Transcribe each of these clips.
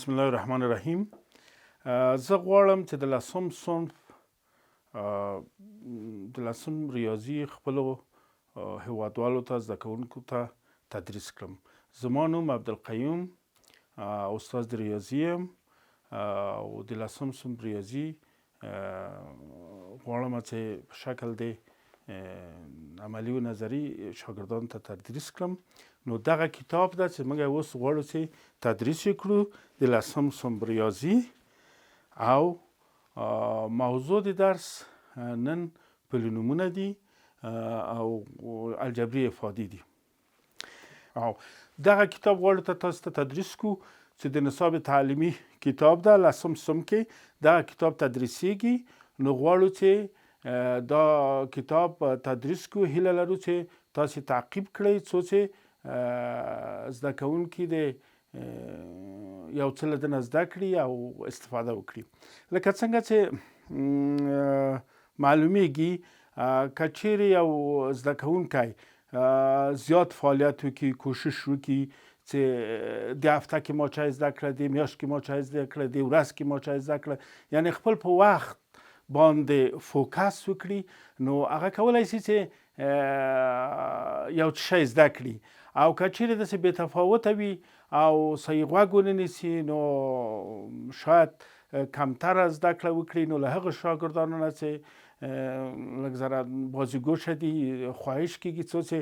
بسم الله الرحمن الرحیم. زه غواړم چې د لسم صنف د لسم ریاضي خپلو هیوادوالو ته زده کوونکو ته تدریس کړم. زما نوم عبدالقیوم استاد د ریاضي یم او د لسم صنف ریاضي غواړم چې په شکل د عملي و نظري شاګردانو ته تدریس کړم. نو دغه کتاب ده چې موږ اوس غواړو چې تدریس یې کړو، د لسم صنف ریاضي. او موضوع د درس نن پلینومونه دي او الجبري افادي دي. او دغه کتاب غواړو ته تاسو ته تدریس کړو چې د نصاب تعلیمي کتاب ده. لسم صنف کې دغه کتاب تدریسیږي. نو غواړو چې دا کتاب تدریس کړو. هیله لرو چې تاسو تعقیب کړئ څو چې زده کوونکي د یو څه له ده نه زده کړي او استفاده وکړي. لکه څنګه چې معلومیږي که چیرې یو زده کوونکی زیات فعالیت وکړي، کوشش وکړي چې د هفته کې ما چای زده کړه، د میاشت کې ما چای زده کړه، د ورځ کې ما چای زده کړه، یعنې خپل په وخت باندې فوکس وکړي، نو هغه کولی شي چې یو څه شی زده کړي. او که چیرې داسې بې تفاوته وي او صحیح غوږ ونه نیسي، نو شاید کمتره زده کړه وکړي. نو له هغه شاګردانو نه چې لږ ذره بازیګوشه دي، خواهش کېږي څو چې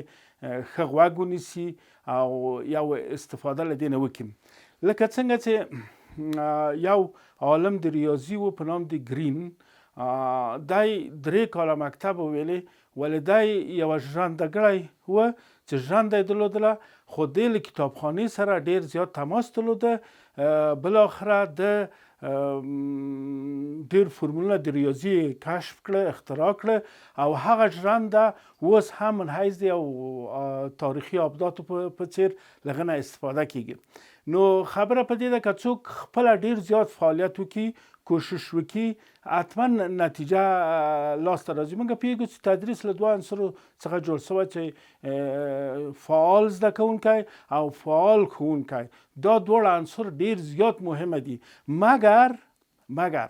ښه غوږ ونیسي او یو استفاده له دې نه وکړي. لکه څنګه چې یو عالم د ریاضي و په نام د ګرین، دی 3 کاله مکتب ویلې، ولې دی یوه ژرندهګړی و چې ژرنده یې درلودله، خو دی له کتابخانې سره ډېر زیات تماس درلوده. بالاخره د ډېر فورمولونه د ریاضي کشف کړه، اختراع کړه، او هغه ژرنده اوس هم منحیز دی او تاریخي ابداتو په څېر له هغه نه استفاده کېږي. نو خبره په دې ده که څوک خپله ډېر زیات فعالیت وکړي، کوشش وکړي، حتما نتیجه لاسته راځي. موږ پوهېږو چې تدریس له 2 عنصرو څخه جوړ شوی چې فعال زده کوونکی او فعال ښوونکی. دا دواړه عنصر ډېر زیات مهمه دي. مګر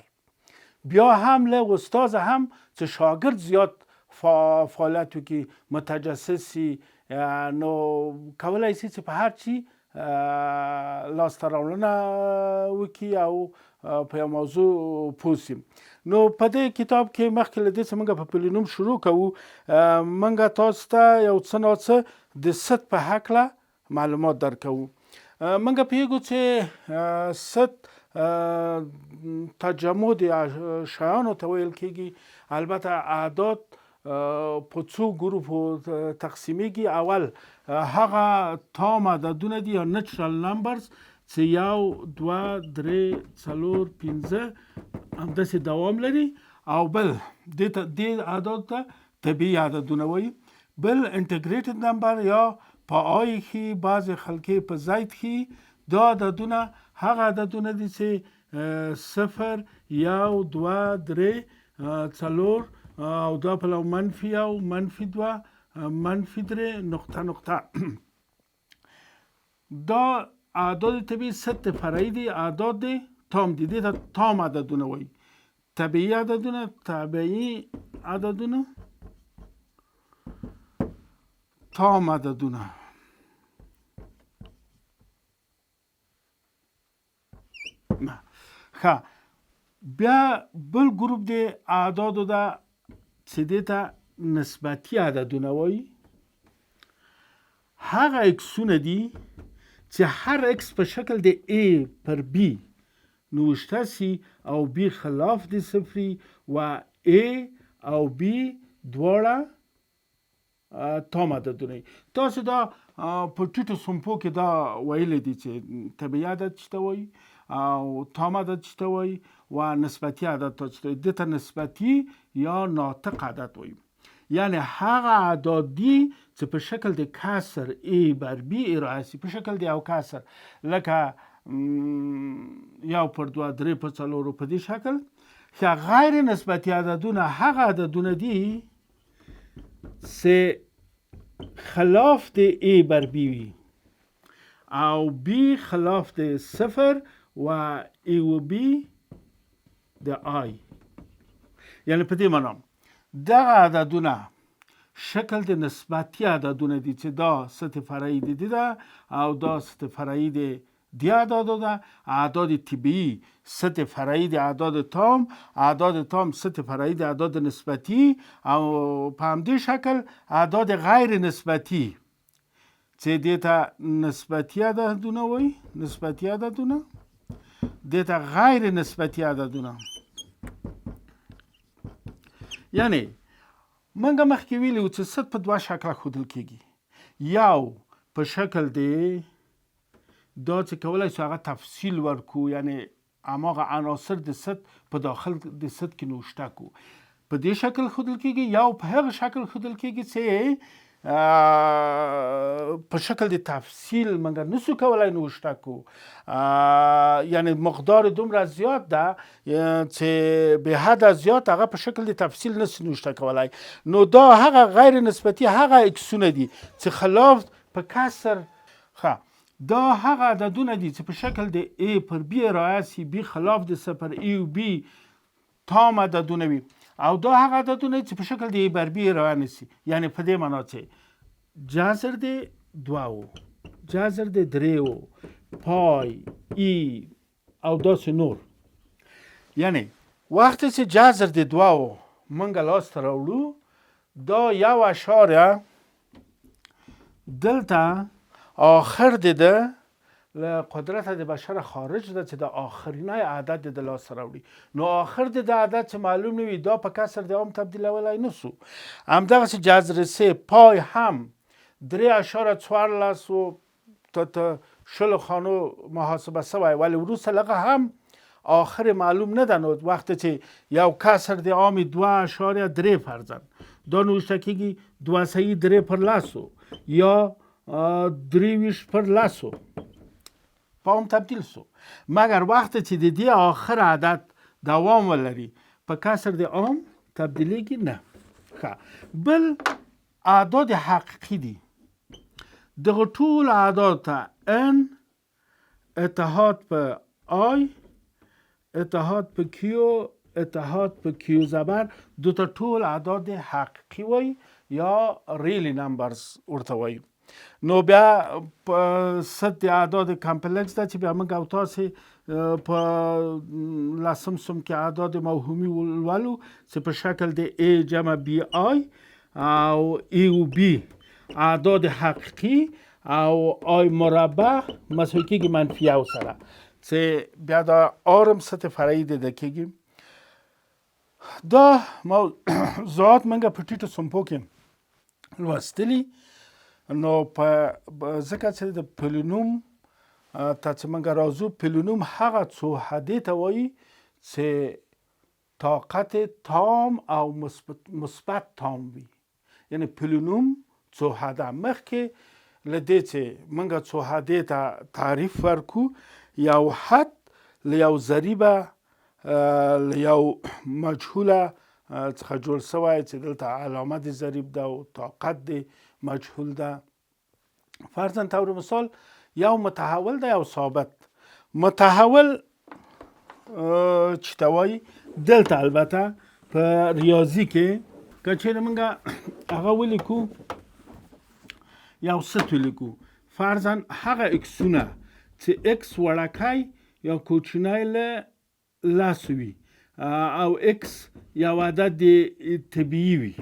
بیا هم له استاده هم چې شاګرد زیات فعالیت وکړي، متجسس شي، نو کولی شي چې په هر چی لاسته راوړنه وکړي او په یو موضوع پوه شي. نو په دې کتاب کې مخکې له دې چې موږ په پلینوم شروع کوو، موږ تاسو ته یو څه ناڅه د ست په هکله معلومات درکوو. موږ پوهېږو چې ست تجمع د شیانو ته ویل کېږي. البته اعداد په څو ګروپو تقسیمیږي. اول هغه تام عددونه دي یا نچرل نمبرز چې 1 2 3 4 5 همداسې دوام لري. او بل دې اعدادو ته طبیعي عددونه وایي. بل انټیګریټډ نمبر یا په آی ښي، بعضې خلک په زید ښي. دا عددونه هغه عددونه دي چې 0 1 2 3 4 او دا پلو منفي 1 منفي 2 منفي 3 نقطه نقطه. دا اعداد طبیعي ست فرعي دي، اعداد تام دي. دې ته تام عددونه وایي. طبیعي عددونه تام عددونه. ښه، بیا بل ګروپ د اعدادو ده چې دې ته نسبتي عددونه وایي. هغه اکسونه دي چې هر اکس په شکل د A پر B نوشته سي او B خلاف د صفري و A او B دواړه تام عددونه. تاسو دا په ټیټو صنفو کې دا ویلی دي چې طبیعي عدد چې ته وایي او تام عدد چې ته وایي و نسبتي عدد ته چې ته وایي. دې ته نسبتي یا ناطق عدد وایي. یعنی هغه اعداد دي چې په شکل د کسر A بر B ارائه شي، په شکل د یو کسر، لکه 1 پر 2 3 پر 4 په دې شکل. که غیر نسبتي عددونه هغه عددونه دي چې خلاف د A بر B وي او B خلاف د 0 و ای و بی د آی. یعنی په دې معنا دغه عددونه شکل د نسبتي عددونه دي چې دا سطح فرعي د دې ده او دا سطح فرعي د دې اعدادو ده. اعداد طبیعي سطح فرعي د اعداد تام، اعداد تام سطح فرعي د اعداد نسبتي، او په همدې شکل اعداد غیر نسبتي چې دې ته نسبتي عددونه وایي، نسبتي عددونه، دې ته غیر نسبتي عددونه. یعنی منګه مخکې ویلي وو چې ست په دوه شکله ښودل کېږي. یو په شکل دی دا چې کولی شو هغه تفصیل ورکو، یعنی هماغه عناصر د ست په داخل د ست کې نوشته کو، په دې شکل ښودل کېږي. یا په هغه شکل ښودل کېږي چې په شکل د تفصیل منګه نسو کولی نوشته کو، یعنی مقدار دومره زیات ده چې به حد زیات هغه په شکل د تفصیل نسو نوشته کولی. نو دا هغه غیر نسبتي هغه اکسونه دي چې خلاف په کسر دا هغه عددونه دي چې په شکل د A پر B رایه سي، B خلاف د س پر A و B تام عددونه وي، او دا هغه عددونه چې په شکل د A بر B رایه نسی. یعنی په دې معنا چې جذر د دوو، جذر د دریو، پای، ای او داسې نور. یعنی وقتی چې جذر د دوو منګه لاسته راوړو، دا یو اشاریه دلته آخر ده له قدرت د بشر خارج ده چې د آخرینه عدد د لاسته راوړي. نو آخر د عدد چې معلوم نه وي، دا په کسر د عام تبدیلولی نسو. همدغسې جذر 3 پای هم 3.14 تا شلو خانو محاسبه سوی، ولی وروسته لغه هم آخر معلوم نه ده. نو وقتی چې یو کسر د عام 2.3 فرزن دا نوشته کېږي 2.3 پر لسو یا 23 پر لسو په عام تبدیل سو. مگر وقتی چې د دې آخر عدد دوام ولري په کسر د عام تبدیلیږي نه. بل اعداد حقیقي دي. دغه ټول اعداد ته n اتحاد په i اتحاد په q اتحاد په q زبر دو تا ټول اعداد حقیقي وای یا ریلی نمبرز ورته وای. نو بیا ست اعداد کمپلکس ده چې بیا موږ او تاسې په لسم سم کې اعداد موهومي ولولو چې په شکل د A جمع بی آی او ای و بی اعداد حقیقي او آی مربع مساوي کېږي منفي یو سره، چې بیا دا آرم سطح فرعي ده کېږي. دا موضوعات موږ په ټیټو صنفو کې لوستلي. نو په ځکه چې د پلینوم ته چې موږ راځو، پلینوم هغه څو حدې ته وایي چې طاقت تام او مثبت تام وي. یعنی پلینوم څو حده. مخکې له دې چې موږ څو حدې ته تعریف ورکو، یو حد له یو ضریبه له یو مجهوله څخه جوړ سوی چې دلته علامه د ضریب ده او طاقت د مجهول ده. فرضاً طور مثال یو متحول ده یو ثابت. متحول چې ته وایي دلته البته په ریاضي کې که چیرې موږ هغه ولیکو، یو ست ولیکو، فرضاً هغه اکسونه چې اکس وړکی یا کوچنی له لسو وي او اکس یو عدد طبیعي وي،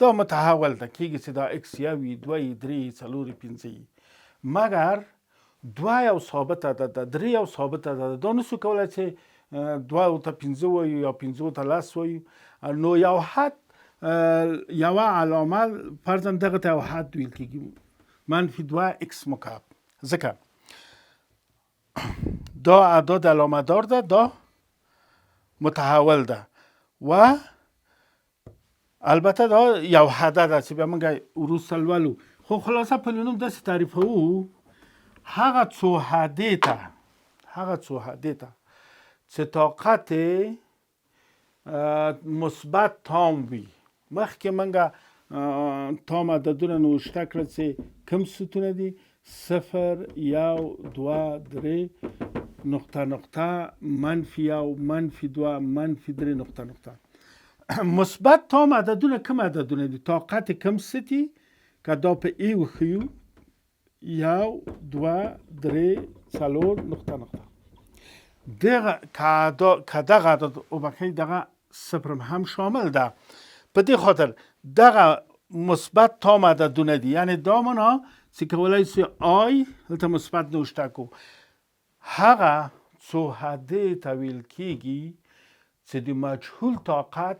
دا متحول ده. کېږي چې دا اکس یو وي، دوه یي، درې یي، څلور یي، پنځه یي. مګر دوه یو ثابت عدد ده، درې یو ثابت عدد ده. دا نسو کولی چې دوه ته پنځه وایو یا پنځو ته لس وایو. نو یو حد یوه علامه فرضاً دغه ته یو حد ویل کېږي، منفي دوه اکس مکعب. ځکه دا اعداد علامه دار ده، دا متحول ده و البته دا یو حده ده چې بیا موږ وروسته لولو. خو خلاصه پلینوم داسې تعریفوو، هغه څو حدې ته چې طاقت مثبت تام وي. مخکې موږ تام عددونه نوشته کړل چې کوم ستونه دي 0 1 2 3 نقطه نقطه -1 -2 -3 نقطه نقطه. مثبت تام عددونه کوم عددونه دي؟ طاقت کم ستی که دا په ای وخیو 1 2 3 4 نقطه نقطه. دغه که دغه عدد وبخښئ دغه صفر هم شامل ده. په دې خاطر دغه مثبت تام عددونه دي، یعنی دا معنا چې کولی سي آی دلته مثبت نوشته کو، هغه څو حدې ته ویل کیږي چې د مجهول طاقت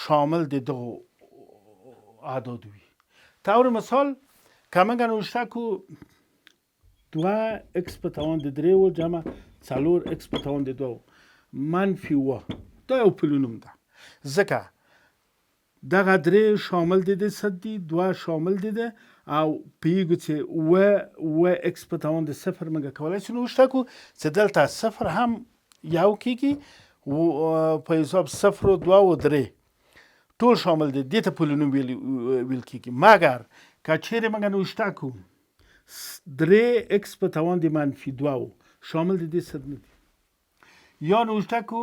شامل د دغو اعداد وي. طور مثال که موږ نوشته کو 2 x په توان د 3 جمع 4 x په توان د 2 منفي 1 دا یو پولینوم ده، ځکه دغه 3 شامل دي د صد دي، 2 شامل دي ده او پیږو چې و x په توان د 0 موږ کولی شو نوشته کو چې دلته 0 هم یو کیږي په حساب 0 و 2 و 3 ټول شامل دي، دې ته پولینوم ویل کیږي. مګر که چیرې موږ نوشته کو 3 x په توان د منفي 2 شامل دي د صد نه دي، یا نوشته کو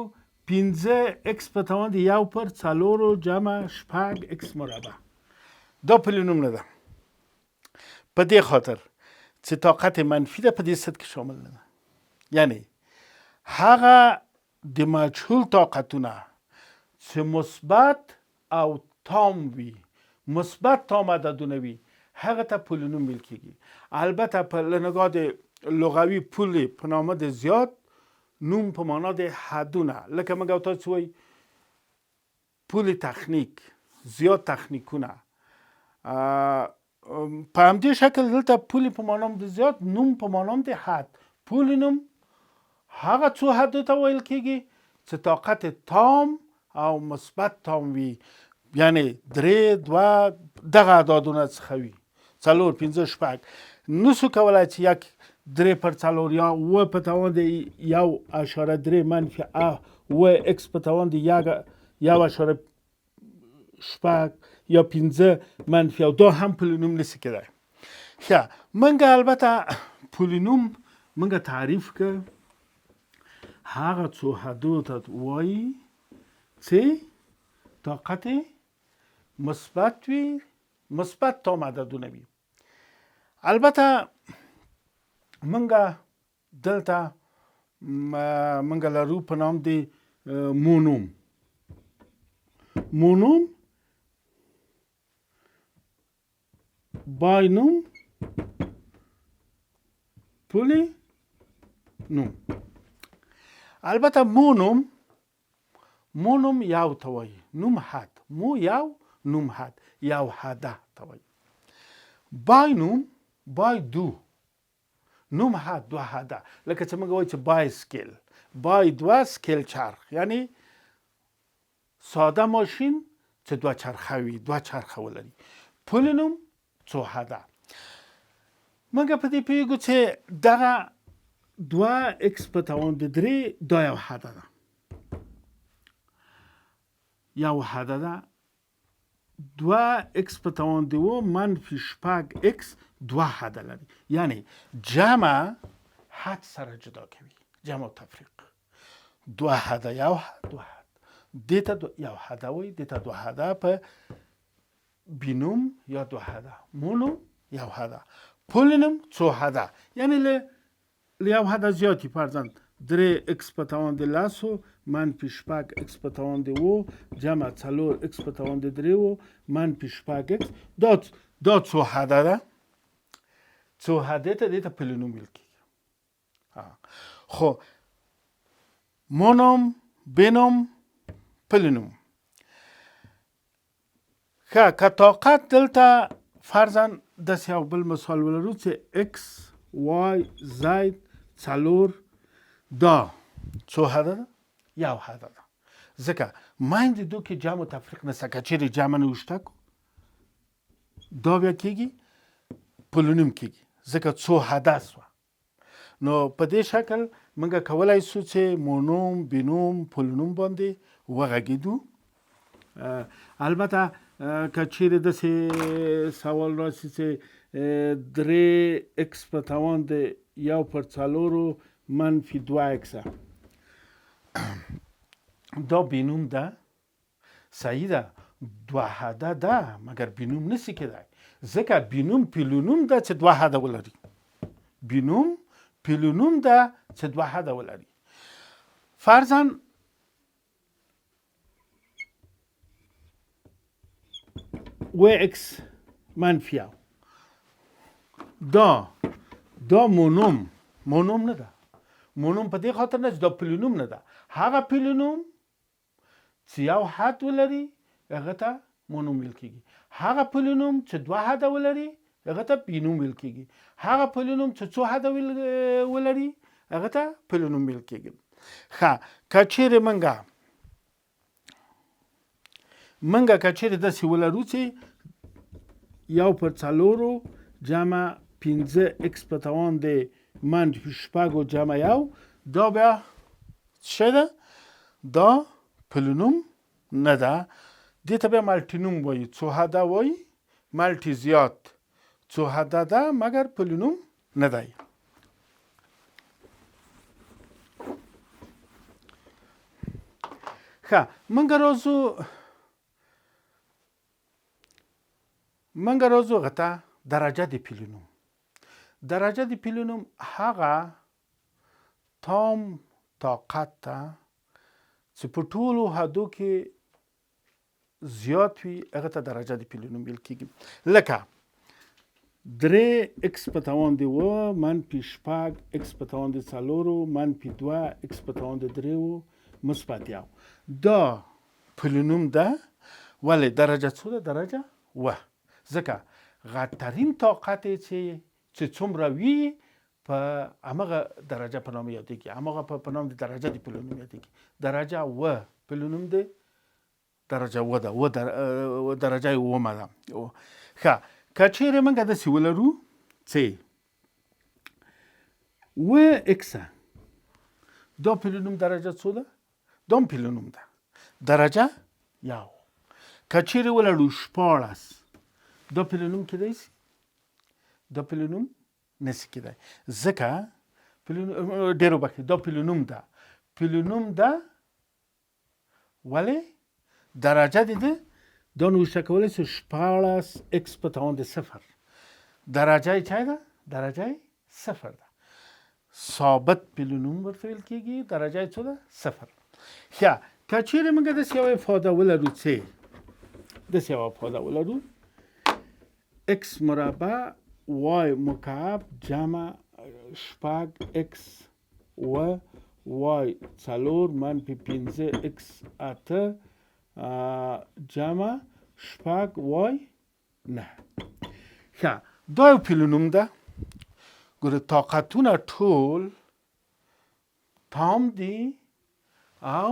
15 x په توان د 1 پر 4 جمع 6 x مربع، دا پولینوم نه ده. په دې خاطر چې طاقت منفي ده په دې صد کې شامل نه ده. یعنی هغه د مجهول طاقتونه چې مثبت او تام وي، مثبت تام عددونه وي، هغه ته پولینوم ویل کیږي. البته په نگاه د لغوي پول په نامه د زیات، نوم په معنا د حدونه، لکه موږ تاسو وایي پول تخنیک، زیات تخنیکونه. په همدې شکل دلته پول په معنا د زیات، نوم په معنا د حد. پولینوم هغه څو حدو ته ویل کیږي چې طاقت تام او مثبت تام وي، یعنی 3 2 دغه اعدادونه څخه وي، 4 5 6 نسو کولای چې یک 3 پر 4 یا و په توان د 1.3 منفي و x په توان د 1.6 یا 15 منفي او دا هم پولینوم نسی کېدای. ښه، موږ البته پولینوم موږ تعریف که هغه څو حدو ته وایي چې طاقت مثبت وي، مثبت تام عددونه وي. البته موږ دلته موږ لرو په نام د مونوم. مونوم باینوم پولینوم. البته مونوم یو ته وایي، نوم حد، مو یو، نوم حد، یو حده ته وایي. باینوم بای دو، نوم حد، دو حده، لکه چې موږ وایو چې بایسکل، بای 2 سکل چرخ، یعنی ساده ماشین چې 2 چرخه وي، 2 چرخه ولري. پولینوم څو حده. موږ په دې پوهېږو چې دغه 2 x په توان د 3 دا یو حده ده، یو حده ده. 2 x په توان د 2 منفي 6 x 2 حده لري، یعنی جمع حد سره جدا کوي، جمع و تفریق. 2 حده یو حد، 2 حد دې ته یو حده وایي، دې ته 2 حده. په بینوم یا 2 حده، مونوم یو حده، پولینوم څو حده، یعنی له یو حده زیاتی. فرضاً 3 x په توان د 10 منفي 6 x په توان د 2 جمع 4 x په توان د 3 منفي 6 x دا څو حده ده. څو حده ته دې ته پولینوم ویل کیږي. خو مونوم، بینوم، پولینوم. ښه، که طاقت دلته فرضاً داسې یو بل مثال ولرو چې x y z 4 دا څو حده ده؟ یو حده ده، ځکه میندې دو کې جمع و تفریق نشته. که چیرې جمع نوشته کو دا بیا کیږي پولینوم کیږي، ځکه څو حده سوه. نو په دې شکل موږ کولی سو چې مونوم، بینوم، پولینوم باندې وغږېدو. البته که چیرې داسې سوال راشي چې 3x په توان د 1/4 منفي 2x دا بینوم ده صحیح ده دوه حده ده مګر بینوم نسی کېدای ځکه بینوم پلونوم ده چې دوه حده ولري بینوم پلونوم ده چې دوه حده ولري فرضاً x منفی دا مونوم نه ده مونوم په دې خاطر نه چې دا پلونوم نه ده هغه پلونوم چې یو حد ولري هغه ته مونوم ویل کېږي هغه پلونوم چې دوه حده ولري هغه ته بینوم ویل کېږي هغه پلونوم چې څو حده ولري هغه ته پلونوم ویل کېږي ښه که چیرې منګه که چیرې داسې ولرو چې 1/4 جمع 15x په توان د منفي 6 جمع 1 دا بیا څه ده دا پلونوم نه ده دې ته بیا مالټینوم وایي څو حده وایي مالټي زیات څو حده ده مګر پلونوم نه دی ښه منګه راځو غته درجه د پلونوم درجه د پلونوم هغه تام طاقت ته چې په ټولو حدو کې زیات وي هغه ته درجه د پلونوم ویل کېږي لکه 3x په توان د 1 منفي 6x په توان د 4 منفي 2x په توان د 3 مثبت 1 دا پلونوم ده ولې درجه څو ده درجه و ځکه غټرین طاقت چې څومره وي په همغه درجه په نوم یادېږي همغه په نوم د درجه د پلونوم یادېږي درجه و پلونوم د درجه و ده و درجه اومه ده ښه که چیرې موږ داسې ولرو چې و اکسه دا پلونوم درجه څو ده دا هم پلونوم ده درجه یو که چیرې ولرو 14 دا پلونوم کېدای شي دا پلونوم نشي کېدای ځکه ډېرو بخښئ دا پلونوم ده ولې درجه ده دا نوشته کولی شو 14x په توان د 0 درجه یې چای ده درجه یې 0 ده ثابت پلونوم ورته ویل کېږي درجه یې څو ده 0 ښه که چیرې موږ داسې یوه افاده ولرو چې داسې یوه افاده ولرو x مربع y مکعب جمع 6x و y 4 منفي 15x 8 جمع 6y 9 ښه دا یو پلونوم ده ګوره طاقتونه ټول تام دي او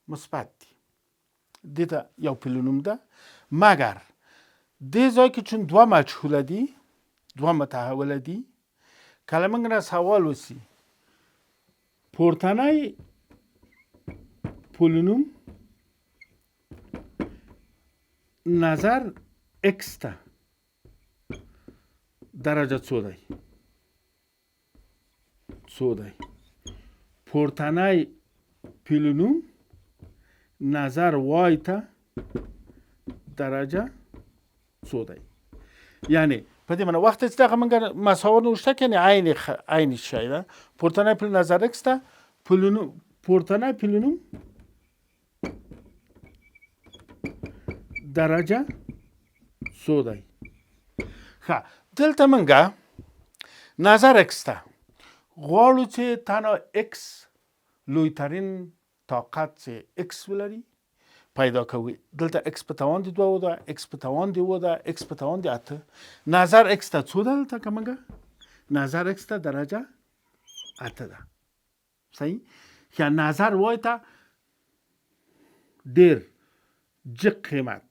مثبت دي دې ته یو پلونوم ده مګر دې ځای کې چون دوه مجهوله دي دوه متحوله دي کله موږ نه سوال وسي پورتنی پلونوم نظر x ته درجه څو دی پورتنی پلونوم نظر y ته درجه څو دی یعنی په دې معنی وخت چې دغه موږ مساوات نوشته کنه عین شی ده پورتنی پلونوم نظر x ته پورتنی پلونوم درجه څو دی ښه دلته موږ نظر x ته غواړو چې تنها x لویترین طاقت چې x ولري پیدا کوي دلته x په توان د 2 ده x په توان د 2 ده x په توان د 8 نظر x ته څو ده دلته که موږ نظر x ته درجه 8 ده صحیح یا نظر y ته ډېر جګ قیمت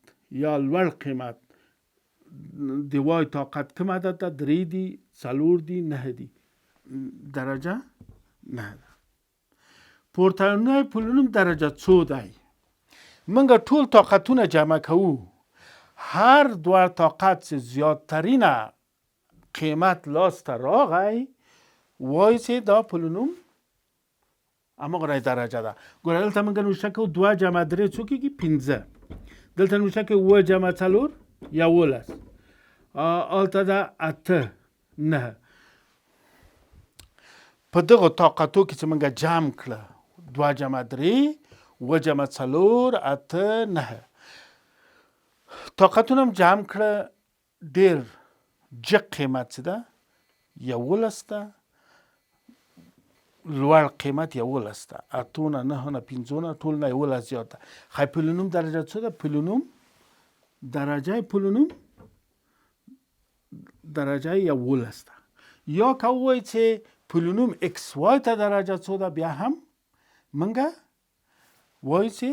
یا لوړ قیمت د وای طاقت کوم عدد ده 3 دي 4 دي 9 دي درجه 9 ده پورتنی پلونوم درجه څو دی موږ ټول طاقتونه جمع کوو هر دوه طاقت چې زیاتترینه قیمت لاس ته راغی وایي چې دا پلونوم همغه درجه ده. ګوره دلته موږ نوشته کوو 2 جمع 3 څو کېږي 15. دلته نوشته کوو 7 جمع 4 11. هلته ده 8 9. په دغه طاقتو کې چې موږ جمع کړه 2 جمع 3 7 جمع 4 8 9 طاقتونه هم جمع کړه ډېر جګ قیمت چې ده 11 ده لوړ قیمت 11 ده 8 نه 9 نه 15 ټول نه 11 زیات ده. خو پلونوم درجه څه ده؟ پلونوم درجه پلونوم درجه 11 ده. یا که وایي چې پلونوم ایکس وای ته درجه څو ده بیا هم منګه وایي چې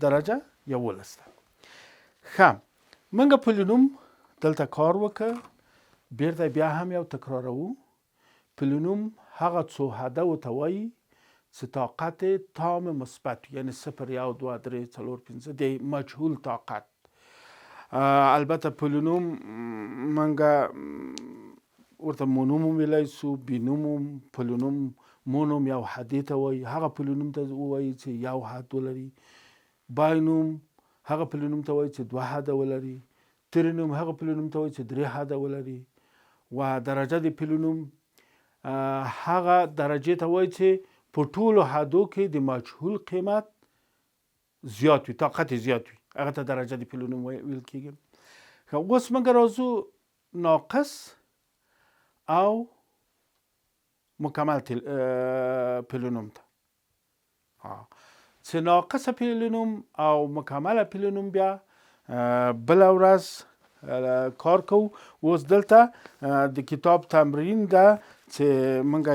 درجه 11 ده. ښه منګه پلونوم دلته کار وکړ بیرته بیا هم یو تکراروو. پلونوم هغه څو حده ورته وایي چې طاقت تام مثبت یعنی 0 1 2 3 4 5 د مجهول طاقت. البته پلونوم منګه ورته مونوم ویلی سو بینوم پلونوم مونوم یو حدې ته وایي هغه پلونوم ته وایي چې یو حد ولري. باینوم هغه پلونوم ته وایي چې 2 حده ولري. ترینوم هغه پلونوم ته وایي چې 3 حده ولري. و درجه د پلونوم هغه درجې ته وایي چې په ټولو حدو کې د مجهول قیمت زیات وي طاقت زیات وي هغه ته درجه د پلونوم ویل کېږي. اوس موږ راځو ناقص او مکمل پلونوم ته. چې ناقصه پلونوم او مکمله پلونوم بیا بله ورځ کار کوو. اوس دلته د کتاب تمرین ده چې موږ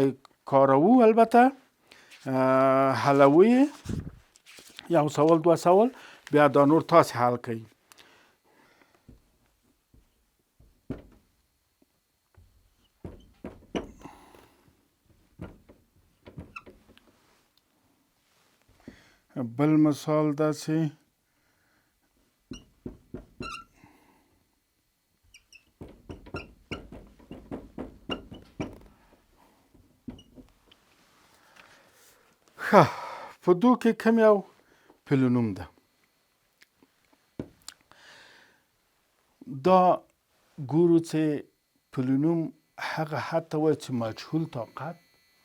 کاروو البته حلوو یو سوال 2 سوال بیا دا نور تاسې حل کوئ. بل مثال داسې په دو کې کوم یو پلونوم ده؟ دا ګورو چې پلونوم هغه حد ته وایي چې مجهول طاقت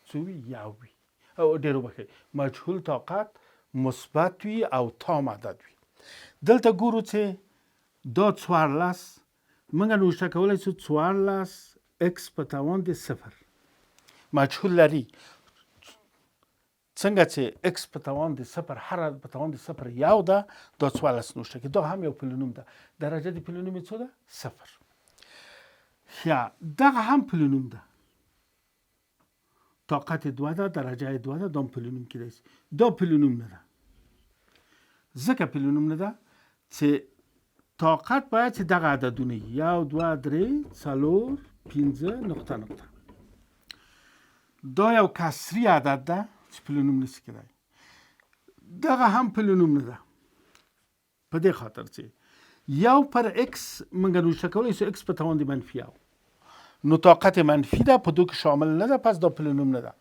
څه وي یو وي او ډېر وبخښئ مجهول طاقت مثبت وي او تام عدد وي. دلته ګورو چې دا 14 موږ نوشته کولی شو 14 اکس په توان د 0 مجهول لري. څنګه چې اکس په توان د 0 هر په توان د 0 یو ده دا 14 نوشته کې دا هم یو پلونوم ده. درجه د پلونوم څو ده؟ 0. یا دغه هم پلونوم ده طاقت 2 ده درجه 2 ده دا پلونوم کېدای شي. دا پلونوم نه ده ځکه پلونوم نه ده چې طاقت باید چې دغه عددونه 1 2 3 4 5 نقطه نقطه. دا یو کسری عدد ده چې پلونوم نشي کېدای. دغه هم پلونوم نه ده په دې خاطر چې یو پر اکس موږ نوشته کولی شو اکس په توان د منفي یو نو طاقت منفي ده په دو کې شامل نه ده پس دا پلونوم نه ده.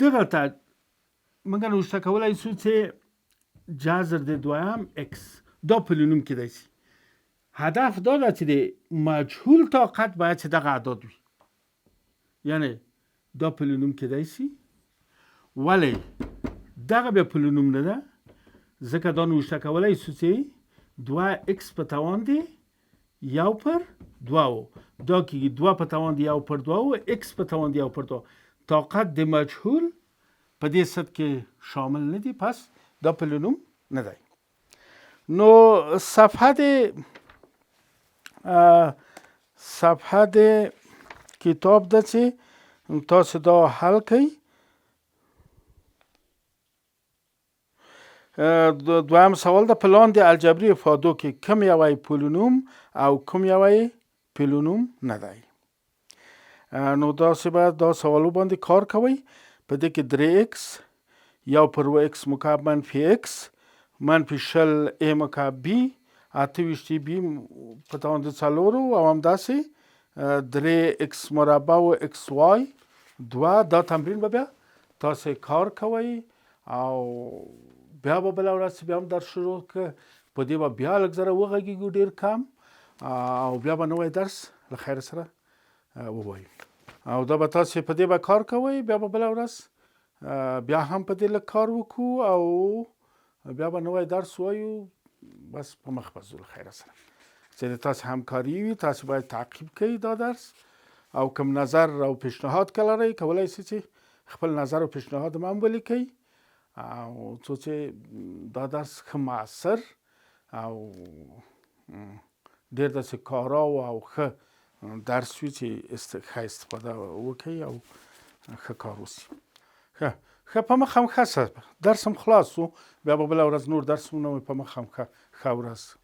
دغه ته موږ نوشته کولی شو چې جذر د دویم اکس دا پلونوم کېدای شي. هدف دا ده چې د مجهول طاقت باید چې دغه اعداد وي یعنی دا پلونوم کېدای شي ولی دغه بیا پلونوم نه ده ځکه دا نوشته کولی شو چې 2 اکس په توان دی 1 پر 2 دا کېږي 2 په توان دی 1 پر 2 اکس په توان دی 1 پر 2 طاقت د مجهول په دې سطح کې شامل نه دي پس دا پلونوم نه دی. نو صفحه د کتاب ده چې تاسو دا حل کړئ. دویم سوال د پلان د الجبري افادو کې کوم یو پلونوم او کوم یو پلونوم نه دی. نو داسې باید دا سوالو باندې کار کوئ. په دې کې 3x یو پر x مکعب منفي x منفي 20 a مکعب b 28 b په توان د 4 او همداسې 3x مربع و xy 2 دا تمرین به بیا تاسو کار کوئ او بیا به بله ورځ بیا هم درس شروع که په دې به بیا لږ زره وغږېږو ډېر کم او بیا به نوی درس له خیر سره ووایو او دا به تاسو په دې به کار کوئ بیا به بله ورځ بیا هم په دې لږ کار وکړو او بیا به نوی درس وایو بس په مخ به ځو له خیر سره چې د تاسو همکاري وي تاسو باید تعقیب کړئ دا درس او کوم نظر او پیشنهاد که لرئ کولی شئ چې خپل نظر او پیشنهاد هم ولیکئ او څو چې دا درس ښه مؤثر او ډېر داسې کاراو او ښه درس وي چې ښه استفاده وکړئ او ښه کار وشي ښه په مخ هم ښه درس هم خلاص و بیا به بله ورځ نور درس هم نه وي په مخ هم ښه ورځ